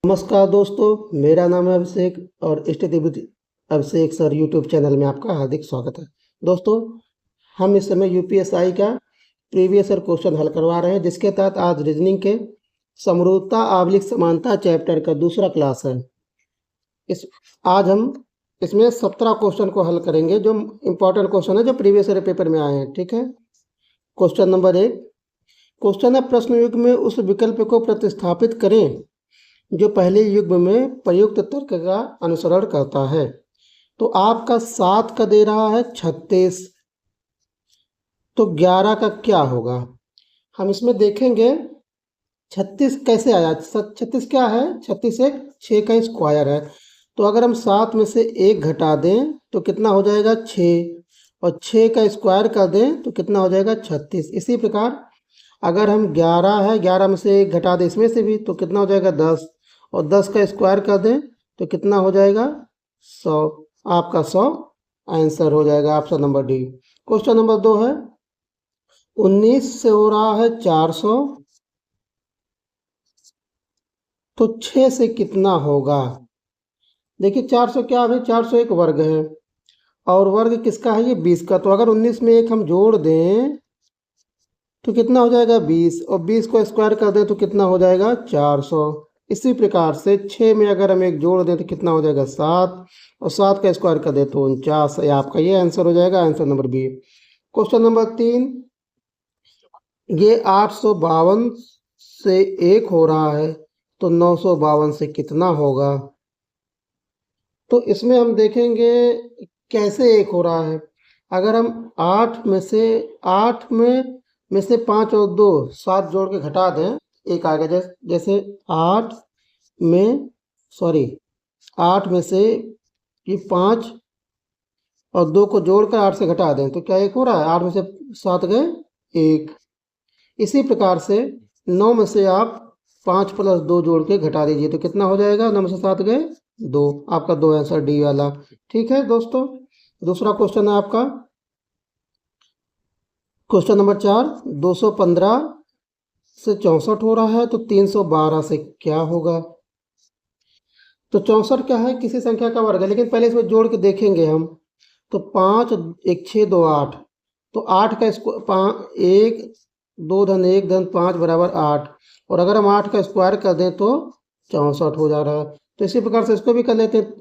नमस्कार दोस्तों, मेरा नाम है अभिषेक और study with Abhishek sir YouTube channel में आपका हार्दिक स्वागत है। दोस्तों, हम इस समय यूपीएसआई का प्रीवियस ईयर क्वेश्चन हल करवा रहे हैं, जिसके तहत आज रीजनिंग के समरूपता आवलिक समानता चैप्टर का दूसरा क्लास है। आज हम इसमें 17 क्वेश्चन को हल करेंगे, जो इम्पोर्टेंट क्वेश्चन है, जो प्रीवियस ईयर पेपर में आए हैं। ठीक है। क्वेश्चन नंबर 1 क्वेश्चन है, प्रश्न युग्म में उस विकल्प को प्रतिस्थापित करें जो पहले युग्म में प्रयुक्त तर्क का अनुसरण करता है। तो आपका 7 का दे रहा है 36, तो 11 का क्या होगा? हम इसमें देखेंगे 36 कैसे आया। 36 क्या है? 36 एक 6 का स्क्वायर है। तो अगर हम 7 में से 1 घटा दें तो कितना हो जाएगा? 6, और 6 का स्क्वायर कर दें तो कितना हो जाएगा? 36। इसी प्रकार अगर हम 11 है, 11 में से 1 घटा दें इसमें से भी, तो कितना हो जाएगा? 10, और 10 का स्क्वायर कर दें तो कितना हो जाएगा? 100। आपका 100 आंसर हो जाएगा, option number D. Question number 2 है, 19 से हो रहा है 400, तो 6 से कितना होगा? देखिए 400 क्या है? 400 एक वर्ग है, और वर्ग किसका है? ये 20 का। तो अगर 19 में 1 हम जोड़ दें तो कितना हो जाएगा? 20, और 20 को स्क्वायर कर दें तो कितना हो जाएगा? 400। इसी प्रकार से 6 में अगर हम 1 जोड़ दें तो कितना हो जाएगा? 7, और 7 का स्क्वायर कर दें तो 49। आपका ये आंसर हो जाएगा, answer number B. Question number 3, ये 852 से 1 हो रहा है, तो 952 से कितना होगा? तो इसमें हम देखेंगे कैसे 1 हो रहा है। अगर हम 8 में से 5 और 2 7 जोड़ के घटा दें, एक आएगा। जैसे 8 में सॉरी 8 में से ये 5 और 2 को जोड़कर 8 से घटा दें तो क्या 1 हो रहा है? 8 में से 7 गए 1। इसी प्रकार से 9 में से आप 5 + 2 जोड़ के घटा दीजिए तो कितना हो जाएगा? 9 में से 7 गए 2। आपका 2 आंसर डी वाला। ठीक है दोस्तों। दूसरा क्वेश्चन है आपका, क्वेश्चन नंबर 4, 215 से 64 हो रहा है, तो 312 से क्या होगा? तो 64 क्या है? किसी संख्या का वर्ग है, लेकिन पहले इसमें जोड़ के देखेंगे हम। तो 5 1 6 2 8, तो 8 का स्क्वायर 1 2 धन 1 धन 5 बराबर 8, और अगर हम 8 का स्क्वायर कर दें तो 64 हो जा रहा है। तो इसी प्रकार से इसको भी कर लेते हैं।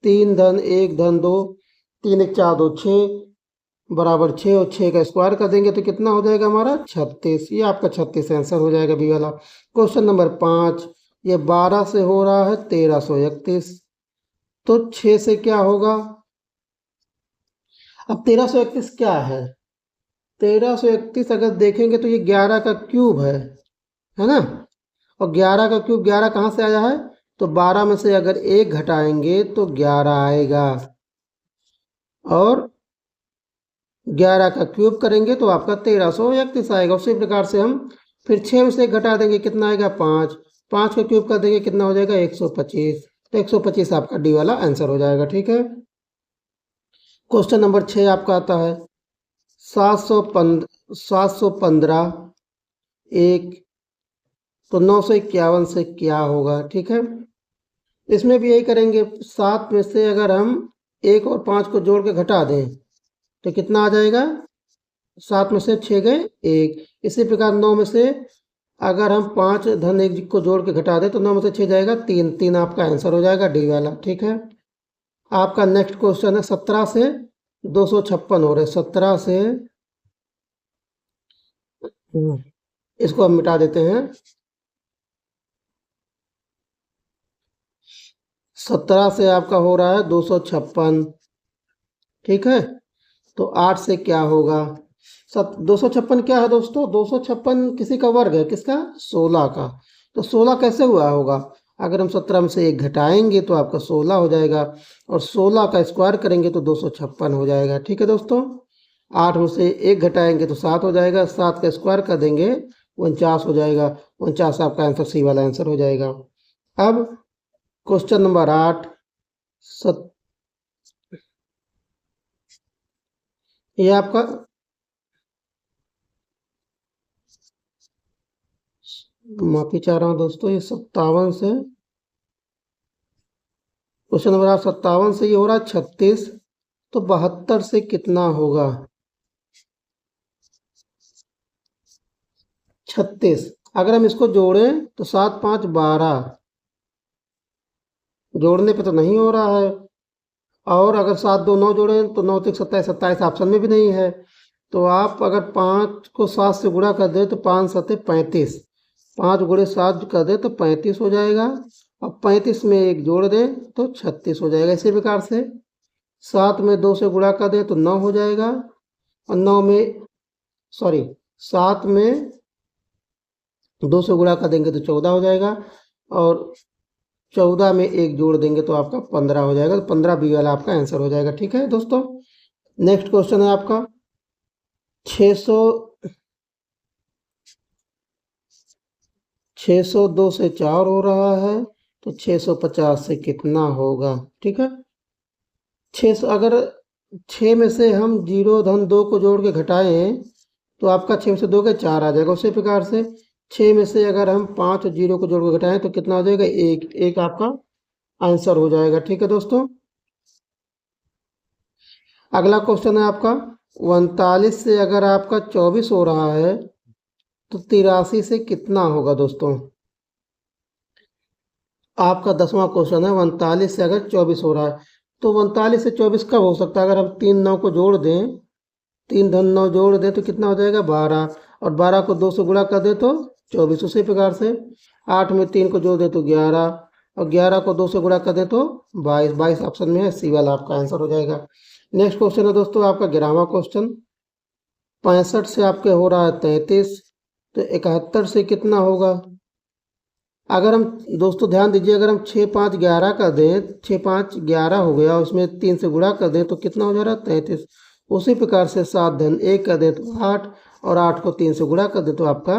3 धन 1 धन 2, 3 1 4 2 6 बराबर 6, और 6 का स्क्वायर कर देंगे तो कितना हो जाएगा हमारा? 36। ये आपका 36 आंसर हो जाएगा बी वाला। क्वेश्चन नंबर 5, ये 12 से हो रहा है 1331, तो 6 से क्या होगा? अब 1331 क्या है? 1331 अगर देखेंगे तो ये 11 का क्यूब है ना? और 11 का क्यूब 11 कहाँ से आया है? तो 12 में से अगर 1 घटाएंगे तो 11 आएगा, और 11 का क्यूब करेंगे तो आपका 1331 आएगा। उसी प्रकार से हम फिर 6 में से 1 घटा देंगे, कितना आएगा? 5, 5 का क्यूब कर देंगे, कितना हो जाएगा? 125। तो 125 आपका डी वाला आंसर हो जाएगा। ठीक है। क्वेश्चन नंबर 6 आपका आता है, 715 1, तो 951 से क्या होगा? ठीक है। इसमें भी यही करेंगे। 7 में से अगर हम 1 और 5 को जोड़ के घटा दें तो कितना आ जाएगा? 7 में से 6 गए 1। इसी प्रकार 9 में से अगर हम 5 धन 1 को जोड़ के घटा दें तो 9 में से 6 जाएगा 3, 3 आपका आंसर हो जाएगा डी वाला। ठीक है। आपका नेक्स्ट क्वेश्चन है, 17 से 256 हो रहे, 17 से इसको हम मिटा देते हैं। 17 से आपका हो रहा है 256। ठीक है। तो 8 से क्या होगा? 256 क्या है दोस्तों? 256 किसी का वर्ग है, किसका? 16 का। तो 16 कैसे हुआ होगा? अगर हम 17 में से 1 घटाएंगे तो आपका 16 हो जाएगा, और 16 का स्क्वायर करेंगे तो 256 हो जाएगा। ठीक है दोस्तों। 8 में से 1 घटाएंगे तो 7 हो जाएगा, 7 का स्क्वायर कर देंगे 49 हो जाएगा। 49 आपका आंसर सी वाला आंसर हो जाएगा। अब क्वेश्चन नंबर 8, ये आपका माफी चाह रहा हूँ दोस्तों, ये 57 से क्वेश्चन नंबर 8 57 से ये हो रहा है 36, तो 72 से कितना होगा? 36 अगर हम इसको जोड़ें तो 7 5 12, जोड़ने पे तो नहीं हो रहा है। और अगर 7 2 9 जोड़ें तो 9 3 27, 27 ऑप्शन में भी नहीं है। तो आप अगर 5 को 7 से गुणा कर दें तो 5 7 35, 5 गुणे 7 कर दें तो 35 हो जाएगा। अब 35 में एक जोड़ दें तो 36 हो जाएगा। इसी प्रकार से 7 में 2 से गुणा कर दें तो 9 हो जाएगा, और 9 में 7 में 2 से गुणा कर देंगे तो 14 हो जाएगा, और 14 में एक जोड़ देंगे तो आपका 15 हो जाएगा। तो 15 बी वाला आपका आंसर हो जाएगा। ठीक है दोस्तों, नेक्स्ट क्वेश्चन है आपका 602 से 4 हो रहा है, तो 650 से कितना होगा? ठीक है, 600 अगर 6 में से हम 0 धन 2 को जोड़ के घटाएं तो आपका 6 में से 2 के 4 आ जाएगा। उसी प्रकार से 6 में से अगर हम 5 और 0 को जोड़ के घटाएं तो कितना हो जाएगा? 1, 1 आपका आंसर हो जाएगा। ठीक है दोस्तों, अगला क्वेश्चन है आपका 39 से अगर आपका 24 हो रहा है तो 83 से कितना होगा? दोस्तों आपका 10वां क्वेश्चन है 39 से अगर 24 हो रहा है, तो 39 से 24 कब हो सकता है? अगर हम 3 9 को जोड़ दें, 3 धन 9 जोड़ दें तो कितना हो जाएगा? 12, और 12 को 2 से गुणा कर दें तो 24। उसी प्रकार से 8 में 3 को जोड़ दें तो 11, और 11 को 2 से गुणा कर दें तो 22, 22 ऑप्शन में है, सी वाला आपका आंसर हो जाएगा। नेक्स्ट क्वेश्चन है दोस्तों आपका 11वां क्वेश्चन 65 से आपके हो रहा है 33, तो 71 से कितना होगा? अगर हम दोस्तों ध्यान दीजिए, अगर हम 6 5 11 कर दें, 6 5 11 हो गया, उसमें 3 से गुणा कर दें तो कितना हो जा रहा है? 33। उसी प्रकार से 7 धन 1 कर दें तो 8, और 8 को 3 से गुणा कर दें तो आपका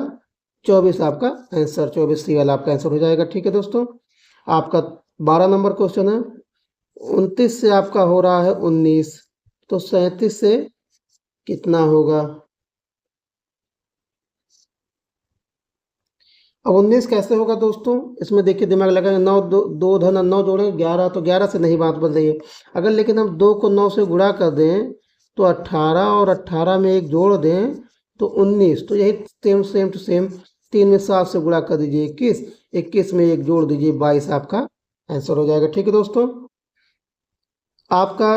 24 आपका आंसर, 24 सी वाला आपका आंसर हो जाएगा। ठीक है दोस्तों, आपका 12 नंबर क्वेश्चन है 29 से आपका हो रहा है 19, तो 37 से कितना होगा? अब 19 कैसे होगा दोस्तों? इसमें देखिए दिमाग लगाएंगे, 9 2 धन 9 जोड़ें 11, तो 11 से नहीं बात बन रही है। अगर लेकिन हम 2 को 9 से गुणा कर दें तो 18, और 18 में एक जोड़ दें तो 19, तो यही सेम टू सेम 3 में 7 से गुणा कर दीजिए 21, 21 में एक जोड़ दीजिए 22 आपका आंसर हो जाएगा। ठीक है दोस्तों, आपका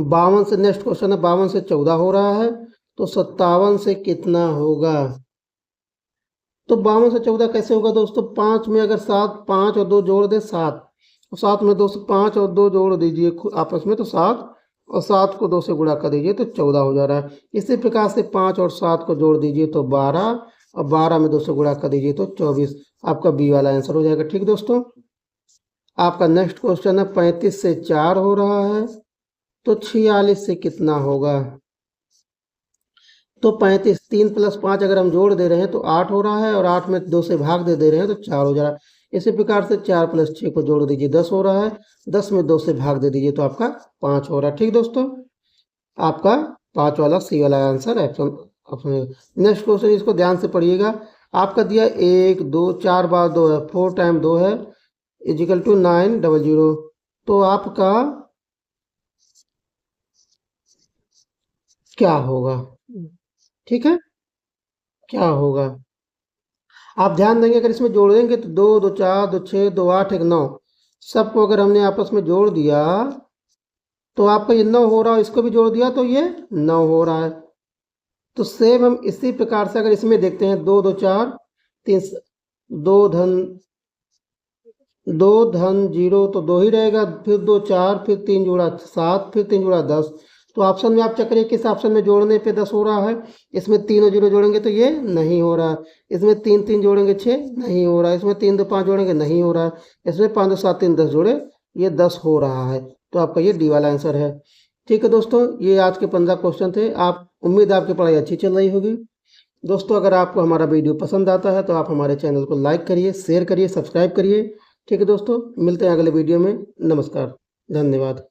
52 से नेक्स्ट क्वेश्चन है 52 से 14 हो रहा है, तो 57 से कितना होगा? तो 52 से 14 कैसे होगा दोस्तों? 5 में अगर 7 5 और 2 जोड़ दे 7, और 7 में 2 से 5 और 2 जोड़ दीजिए आपस में तो 7, और 7 को 2 से गुणा कर दीजिए तो 14 हो जा रहा है। इसी प्रकार से 5 और 7 को जोड़ दीजिए तो 12, और 12 में 2 से गुणा कर दीजिए तो 24, आपका बी वाला आंसर हो जाएगा। ठीक दोस्तों, आपका नेक्स्ट क्वेश्चन है 35 से 4 हो रहा है, तो 46 से कितना होगा? तो 35, 3 + 5 अगर हम जोड़ दे रहे हैं तो 8 हो रहा है, और 8 में 2 से भाग दे रहे हैं तो 4 हो जा रहा है। इसी प्रकार से 4 + 6 को जोड़ दीजिए 10 हो रहा है, 10 में 2 से भाग दे दीजिए तो आपका 5 हो रहा है। ठीक दोस्तों, आपका 5 वाला सी वाला आंसर ऑप्शन। नेक्स्ट क्वेश्चन, इसको ध्यान से पढ़िएगा। आपका दिया 1 2 4 बार 2 है, 4 टाइम 2 है = 900, तो आपका क्या होगा? ठीक है, क्या होगा? आप ध्यान देंगे, अगर इसमें जोड़ देंगे तो 2 2 4 2 6 2 8 1 9, सबको अगर हमने आपस में जोड़ दिया तो आपका ये 9 हो रहा है, इसको भी जोड़ दिया तो ये 9 हो रहा है। तो सेम हम इसी प्रकार से अगर इसमें देखते हैं 2 2 4 3, 2 धन 0 तो 2 ही रहेगा, फिर 2 4, फिर 3 जोड़ा 7, फिर 3 जोड़ा 10। तो ऑप्शन में आप चेक करिए किस ऑप्शन में जोड़ने पे 10 हो रहा है। इसमें 3 और 0 जोड़ेंगे तो ये नहीं हो रहा है, इसमें 3 3 जोड़ेंगे 6 नहीं हो रहा है, इसमें 3 2 5 जोड़ेंगे नहीं हो रहा है, इसमें 5 2 7 3 10 जोड़े ये 10 हो रहा है। तो आपका ये डी वाला आंसर है। ठीक है दोस्तों, ये आज के 15 क्वेश्चन थे। आप उम्मीद है आपकी पढ़ाई अच्छी चल रही होगी। दोस्तों अगर आपको हमारा वीडियो पसंद आता है तो आप हमारे चैनल को लाइक करिए, शेयर करिए, सब्सक्राइब करिए। ठीक है दोस्तों, मिलते हैं अगले वीडियो में। नमस्कार, धन्यवाद।